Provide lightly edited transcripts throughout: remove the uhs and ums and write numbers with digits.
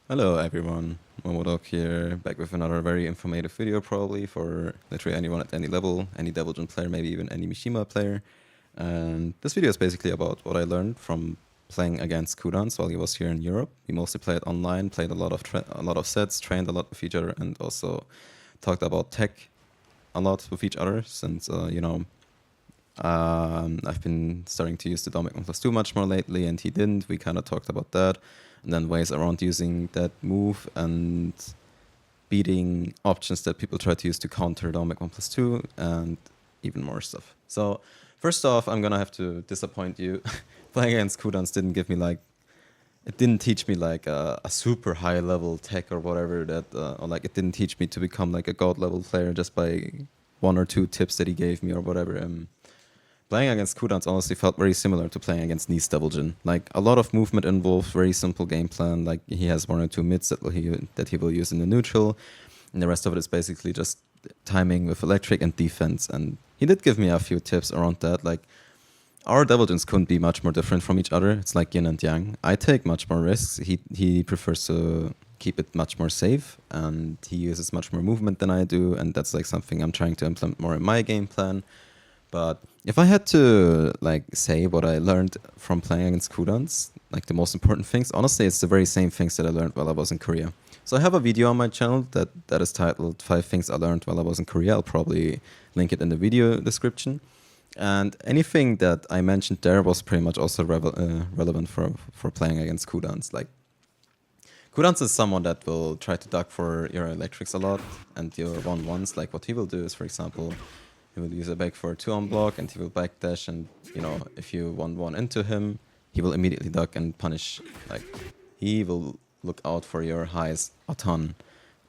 Hello everyone, Momo-Dog here, back with another very informative video probably for literally anyone at any level, any Devil player, maybe even any Mishima player. And this video is basically about what I learned from playing against Qudans while he was here in Europe. We mostly played online, played a lot of sets, trained a lot with each other, and also talked about tech a lot with each other since, I've been starting to use the Dominic 1+2 much more lately, and he didn't. We kind of talked about that, and then ways around using that move and beating options that people try to use to counter Dominic 1+2, and even more stuff. So, first off, I'm gonna have to disappoint you. Playing against Kudans didn't give me it didn't teach me a super high level tech or whatever or like it didn't teach me to become like a god level player just by one or two tips that he gave me or whatever. Playing against Qudans honestly felt very similar to playing against Nice Devilgen. Like a lot of movement involved, very simple game plan. Like he has one or two mids that he will use in the neutral, and the rest of it is basically just timing with electric and defense. And he did give me a few tips around that. Like our Devilgens couldn't be much more different from each other. It's like yin and yang. I take much more risks. He prefers to keep it much more safe, and he uses much more movement than I do, and that's like something I'm trying to implement more in my game plan. But if I had to like say what I learned from playing against Kudans, like the most important things, honestly, it's the very same things that I learned while I was in Korea. So I have a video on my channel that is titled 5 Things I Learned While I Was in Korea. I'll probably link it in the video description. And anything that I mentioned there was pretty much also relevant for playing against Kudans. Like Kudans is someone that will try to duck for your electrics a lot and your 1-1s. Like what he will do is, for example, he will use a back for 2 on block, and he will backdash, and if you 1-1 into him, he will immediately duck and punish. Like he will look out for your highs a ton.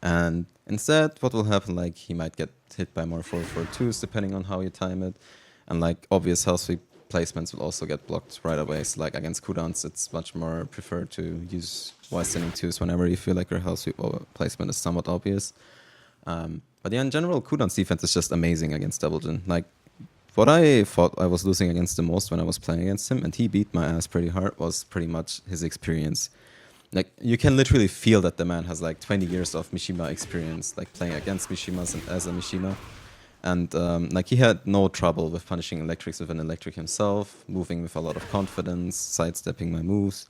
And instead, what will happen, like he might get hit by more 4-4-2s depending on how you time it. And like obvious house sweep placements will also get blocked right away. So like against Kudans, it's much more preferred to use wide standing 2s whenever you feel like your house sweep placement is somewhat obvious. But yeah, in general, Kudan's defense is just amazing against Devilgen. Like, what I thought I was losing against the most when I was playing against him, and he beat my ass pretty hard, was pretty much his experience. Like, you can literally feel that the man has like 20 years of Mishima experience, like playing against Mishimas and as a Mishima. And like, he had no trouble with punishing electrics with an electric himself, moving with a lot of confidence, sidestepping my moves.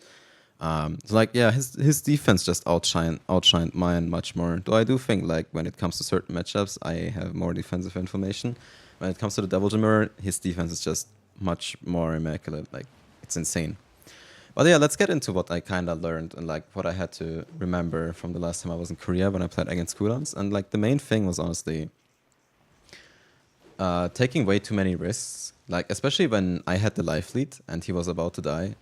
So like, yeah, his defense just outshined mine much more. Though I do think like when it comes to certain matchups, I have more defensive information. When it comes to the Devil Mirror, his defense is just much more immaculate. Like, it's insane. But yeah, let's get into what I kind of learned and like what I had to remember from the last time I was in Korea when I played against Kudans. And like the main thing was honestly taking way too many risks. Like especially when I had the life lead and he was about to die.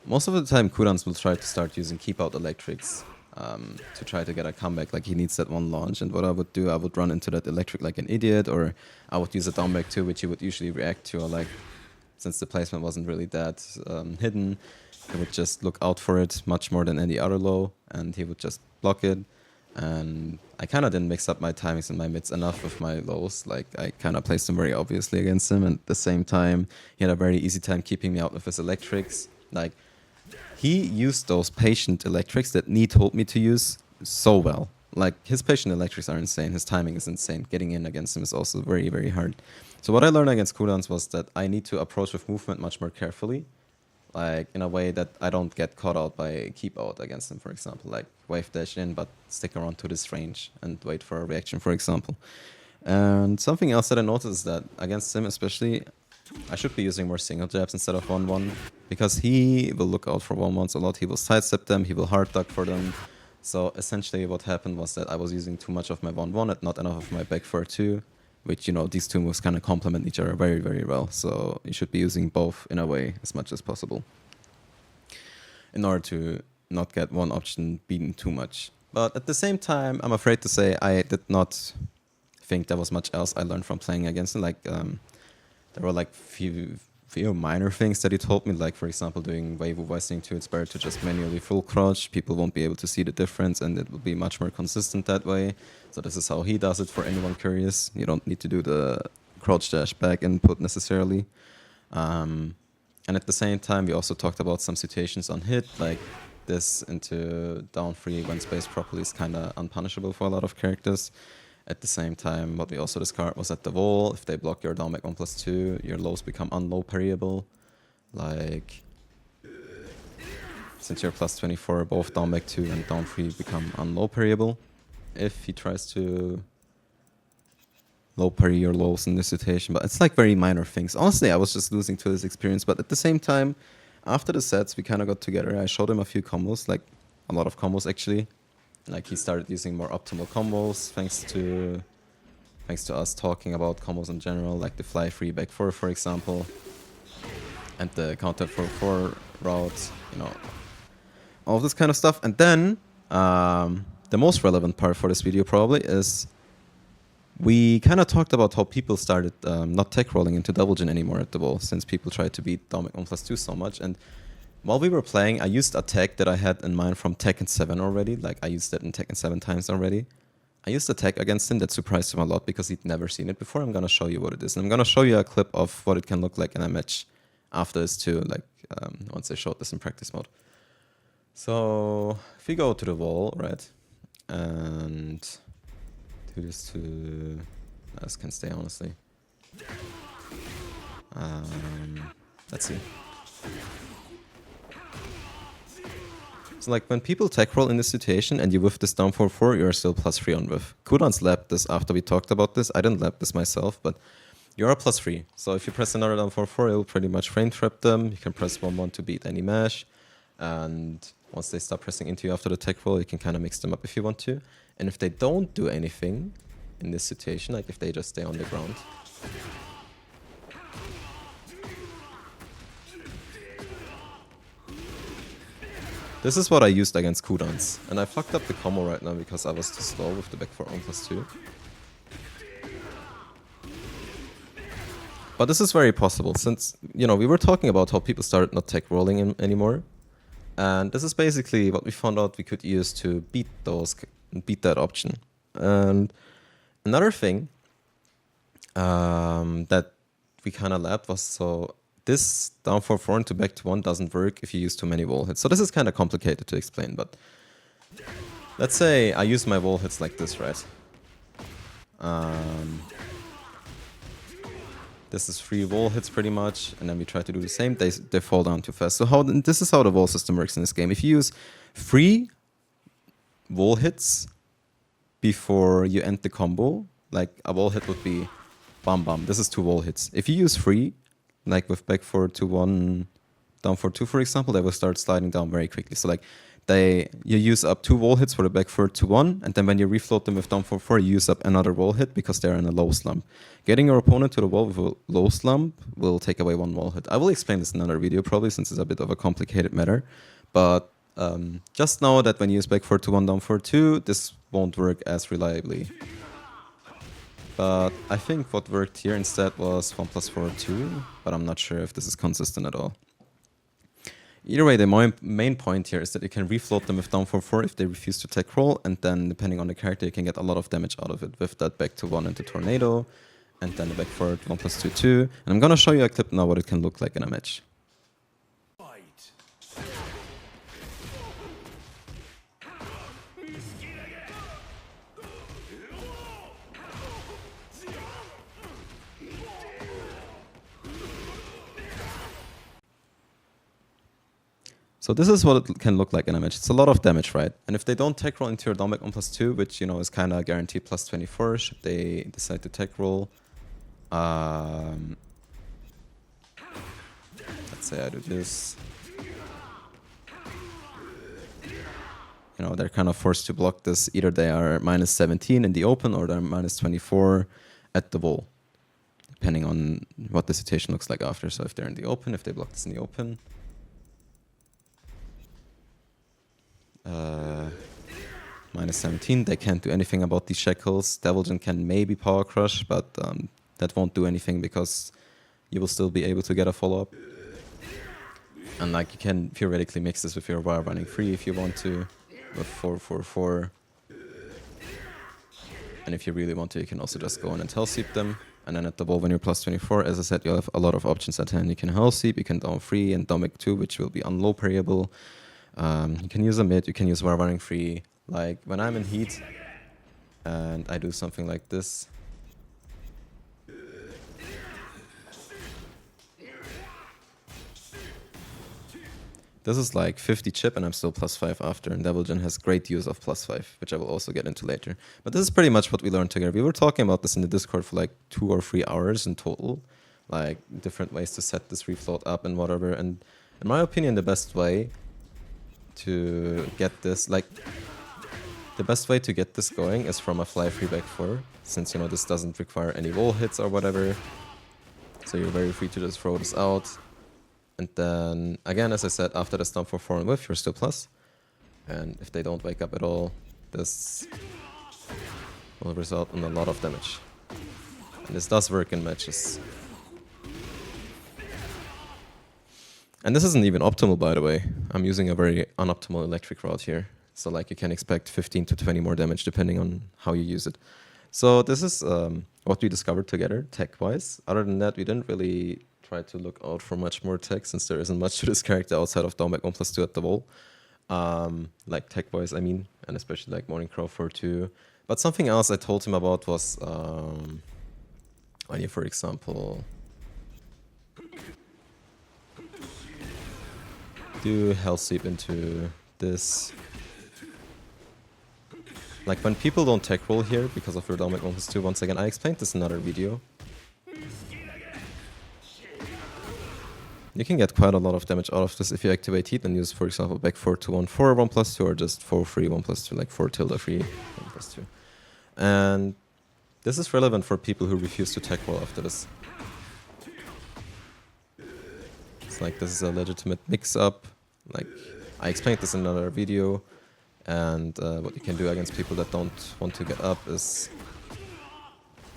Most of the time, Kudans will try to start using keep out electrics to try to get a comeback. Like he needs that one launch, and what I would do, I would run into that electric like an idiot, or I would use a down back too, which he would usually react to, or like since the placement wasn't really that hidden, he would just look out for it much more than any other low, and he would just block it. And I kind of didn't mix up my timings and my mids enough with my lows. Like I kind of placed them very obviously against him, and at the same time, he had a very easy time keeping me out with his electrics. Like he used those patient electrics that Nee told me to use so well. Like his patient electrics are insane. His timing is insane. Getting in against him is also very, very hard. So what I learned against Kudans was that I need to approach with movement much more carefully. Like in a way that I don't get caught out by keep out against him, for example. Like wave dash in, but stick around to this range and wait for a reaction, for example. And something else that I noticed is that against him especially, I should be using more single jabs instead of 1-1, because he will look out for 1-1s a lot. He will sidestep them, he will hard duck for them. So essentially what happened was that I was using too much of my 1-1 and not enough of my back 4-2, which, these two moves kind of complement each other very, very well. So you should be using both in a way as much as possible in order to not get one option beaten too much. But at the same time, I'm afraid to say I did not think there was much else I learned from playing against him. Like, there were like few minor things that he told me, like for example doing wave voicing 2, it's better to just manually full crouch. People won't be able to see the difference and it will be much more consistent that way. So this is how he does it for anyone curious. You don't need to do the crouch dash back input necessarily. And at the same time we also talked about some situations on hit, like this into down 3 when spaced properly is kind of unpunishable for a lot of characters. At the same time, what we also discarded was at the wall, if they block your down back 1/2, your lows become unlow parryable. Like, since you're +24, both down back 2 and down 3 become unlow parryable. If he tries to low parry your lows in this situation, but it's like very minor things. Honestly, I was just losing to this experience, but at the same time, after the sets, we kind of got together. I showed him a few combos, like a lot of combos actually. Like he started using more optimal combos thanks to us talking about combos in general, like the fly 3 back 4, for example, and the counter 4 route, you know, all of this kind of stuff. And then the most relevant part for this video probably is we kind of talked about how people started not tech rolling into double gen anymore at the wall, since people tried to beat Dominic 1/2 so much. And while we were playing, I used a tech that I had in mind from Tekken 7 already. Like, I used it in Tekken 7 times already. I used a tech against him that surprised him a lot because he'd never seen it before. I'm going to show you what it is. And I'm going to show you a clip of what it can look like in a match after this too, like once I showed this in practice mode. So if we go to the wall, right, and do this to... This can stay, honestly. Let's see. So like when people tech roll in this situation and you whiff this down 4/4, you're still +3 on whiff. Qudans lapped this after we talked about this. I didn't lap this myself, but you're a +3. So if you press another down 4/4, it'll pretty much frame trap them. You can press 1/1 to beat any mash. And once they start pressing into you after the tech roll, you can kind of mix them up if you want to. And if they don't do anything in this situation, like if they just stay on the ground, this is what I used against Qudans. And I fucked up the combo right now because I was too slow with the back 4 1/2. But this is very possible since, you know, we were talking about how people started not tech rolling anymore. And this is basically what we found out we could use to beat that option. And another thing that we kind of lapped was, so this down 4/4 into back to 1 doesn't work if you use too many wall hits. So this is kind of complicated to explain, but let's say I use my wall hits like this, right? This is 3 wall hits pretty much, and then we try to do the same. They fall down too fast. So this is how the wall system works in this game. If you use 3 wall hits before you end the combo, like a wall hit would be bam bam. This is 2 wall hits. If you use 3, like with back 4 to 1, down 4/2, for example, they will start sliding down very quickly. So like you use up 2 wall hits for the back 4 to 1, and then when you refloat them with down 4/4, you use up another wall hit because they're in a low slump. Getting your opponent to the wall with a low slump will take away 1 wall hit. I will explain this in another video probably, since it's a bit of a complicated matter. But just know that when you use back 4 to 1, down 4/2, this won't work as reliably. But I think what worked here instead was 1+4 2, but I'm not sure if this is consistent at all. Either way, the main point here is that you can refloat them with down 4/4 if they refuse to tech roll, and then depending on the character, you can get a lot of damage out of it with that back to 1 into Tornado, and then the back forward 1+2 2. And I'm gonna show you a clip now what it can look like in a match. So this is what it can look like in a match. It's a lot of damage, right? And if they don't tech roll into your down back 1+2, which, you know, is kind of guaranteed +24, should they decide to tech roll. Let's say I do this. You know, they're kind of forced to block this. Either they are -17 in the open or they're -24 at the wall, depending on what the situation looks like after. So if they're in the open, if they block this in the open, -17, they can't do anything about these shackles. Devilgen can maybe power crush, but that won't do anything because you will still be able to get a follow-up. And like, you can theoretically mix this with your wire running free if you want to, with 4/4/4. And if you really want to, you can also just go in and hell seep them. And then at the wall, when you're +24, as I said, you'll have a lot of options at hand. You can hell seep, you can down 3 and down back 2, which will be unlow parryable. You can use a mid, you can use warring free. Like when I'm in heat and I do something like this. This is like 50 chip and I'm still +5 after, and Devil Jin has great use of +5, which I will also get into later. But this is pretty much what we learned together. We were talking about this in the Discord for like 2 or 3 hours in total, like different ways to set this refloat up and whatever. And in my opinion, the best way to get this, like, the best way to get this going is from a fly free back 4, since, you know, this doesn't require any wall hits or whatever. So you're very free to just throw this out. And then, again, as I said, after the stomp for 4 and whiff, you're still plus. And if they don't wake up at all, this will result in a lot of damage. And this does work in matches. And this isn't even optimal, by the way. I'm using a very unoptimal electric route here. So like you can expect 15 to 20 more damage depending on how you use it. So this is what we discovered together, tech-wise. Other than that, we didn't really try to look out for much more tech, since there isn't much to this character outside of down back 1+2 at the wall. Like tech-wise, I mean, and especially like Morning Crow 4-2. But something else I told him about was when you, for example, do Hell Sweep into this. Like when people don't tech roll here because of your down back 1+2, once again, I explained this in another video. You can get quite a lot of damage out of this if you activate heat and use, for example, back 4-1, 4, 1+2, or just 4-3, 1+2, like 4 tilde 3, 1+2. And this is relevant for people who refuse to tech roll after this. It's like this is a legitimate mix-up. Like I explained this in another video. And what you can do against people that don't want to get up is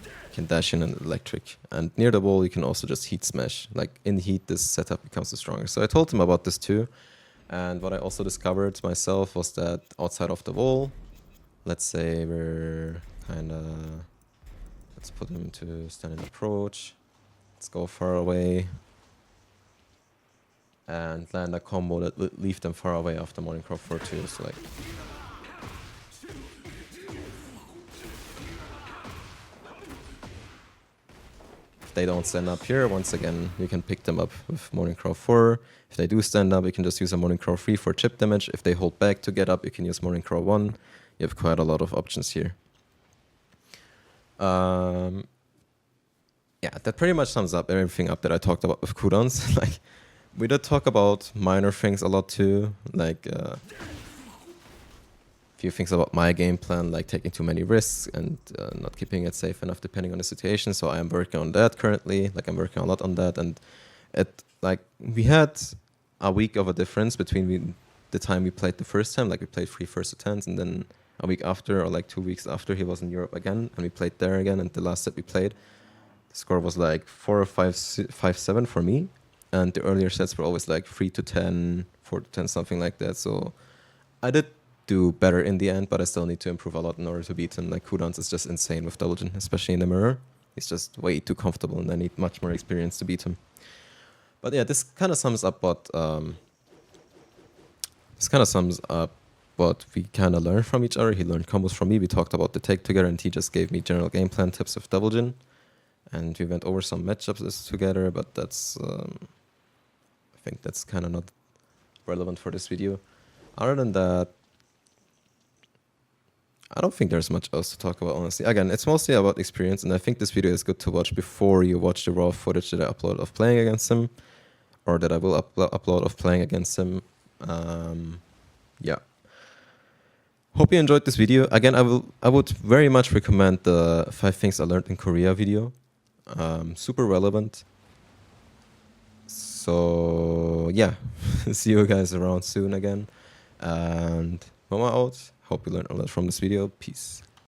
you can dash in an electric. And near the wall, you can also just heat smash. Like in heat, this setup becomes the stronger. So I told him about this too. And what I also discovered myself was that outside of the wall, let's say we're kind of, let's put him to stand in approach. Let's go far away. And land a combo that will leave them far away after Morning Crow 4-2. So like, if they don't stand up here, once again, you can pick them up with Morning Crow 4. If they do stand up, you can just use a Morning Crow 3 for chip damage. If they hold back to get up, you can use Morning Crow 1. You have quite a lot of options here. Yeah, that pretty much sums up everything up that I talked about with Qudans. Like, we did talk about minor things a lot too, like a few things about my game plan, like taking too many risks and not keeping it safe enough depending on the situation. So I am working on that currently, like I'm working a lot on that. And like we had a week of a difference between the time we played the first time, like we played 3 first attempts, and then a week after, or like 2 weeks after, he was in Europe again and we played there again. And the last set we played, the score was like 4 or 5-7 for me. And the earlier sets were always like 3-10, 4-10, something like that. So I did do better in the end, but I still need to improve a lot in order to beat him. Like Qudans is just insane with Double Jin, especially in the mirror. He's just way too comfortable, and I need much more experience to beat him. But yeah, this kind of sums up what we kind of learned from each other. He learned combos from me. We talked about the tech together, and he just gave me general game plan tips with Double Jin. And we went over some matchups together, but that's I think that's kind of not relevant for this video. Other than that, I don't think there's much else to talk about, honestly. Again, it's mostly about experience, and I think this video is good to watch before you watch the raw footage that I upload of playing against him, or that I will upload of playing against him. Yeah. Hope you enjoyed this video. Again, I would very much recommend the 5 things I learned in Korea video. Super relevant. So yeah, see you guys around soon again. And Momo out. Hope you learned a lot from this video. Peace.